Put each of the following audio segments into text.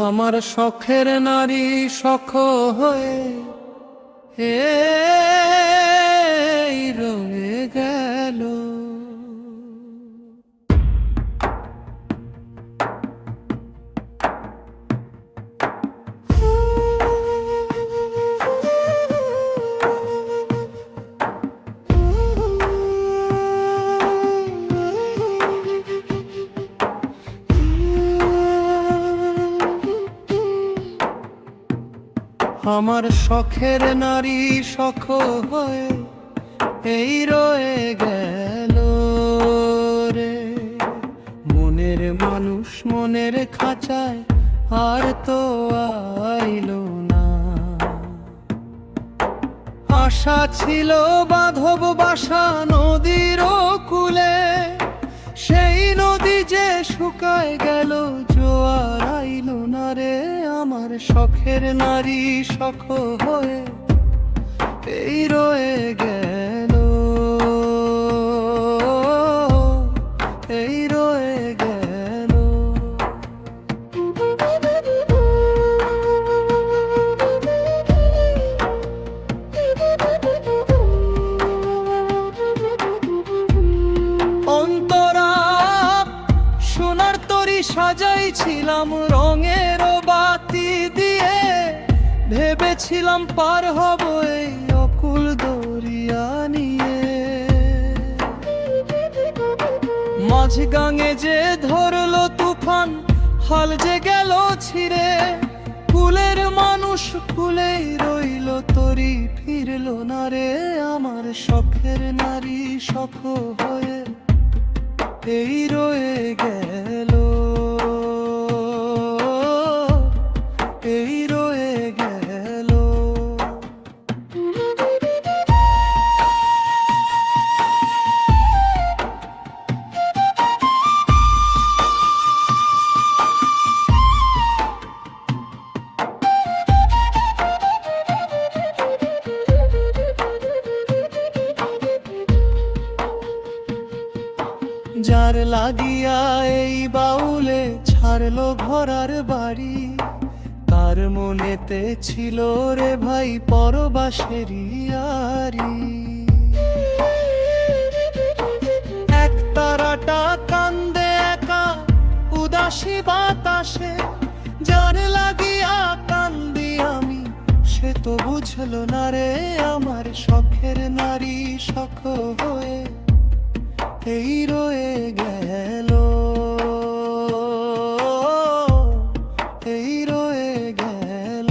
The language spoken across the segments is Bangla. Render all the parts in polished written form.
আমার শখের নারী শখ হয়ে রয়ে গেল। আমার শখের নারী শখ হয়ে রয়ে গেল রে। মনের মানুষ মনের খাঁচায় আর তো আইলো না। আশা ছিল বাঁধব বাসা নদীর কূলে, সেই নদী যে শুকায় গেল, জোয়ার আইলো না রে। আমার শখের নারী শখ হয়ে রয়ে গেল, রয়ে গেল। অন্তরা সোনার তরি সাজাইছিলাম রঙের বাতি দিয়ে, ভেবেছিলাম পার হব এই অকুল দরিয়া নিয়ে। মাঝ গাঙে যে ধরলো তুফান, হাল যে গেল ছিঁড়ে। কুলের মানুষ কুলেই রইল, তরি ফিরল না রে। আমার শখের নারী শখ হয়ে রয়ে গেল, রয়ে গেল। যার লাগিয়া এই বাউলে ছাড়লো ঘরার বাড়ি, তার মনেতে ছিল রে ভাই পরবাসেরই আরি। এক তারাটা কান্দে একা উদাসী বাতাসে, যার লাগিয়া কান্দি আমি সে তো বুঝলো না রে। আমার শখের নারী শখ হয়ে রয়ে গেল, রয়ে গেল।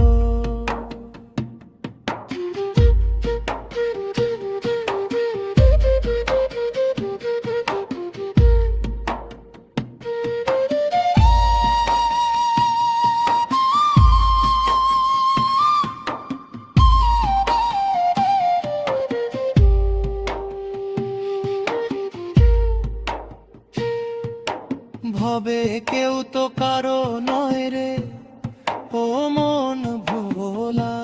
ভবে কেউ তো কারো নয় রে ও মন ভোলা,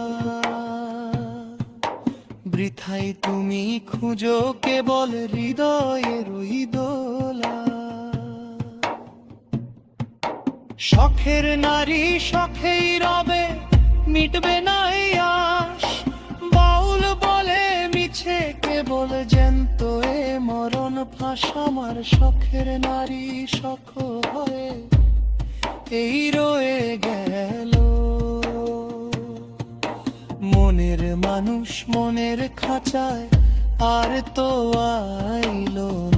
বৃথাই তুমি খুঁজো কেবল হৃদয়ের ওই দোলা। শখের নারী শখেই রবে, মিটবে না এই আশ। বাউল বলে মিছে কেবল জ্যান্ত এ মরণ ফাঁস। আমার শখের নারী শখ হয়ে রয়ে গেল, মনের মানুষ মনের খাঁচায় আর তো আইলো না।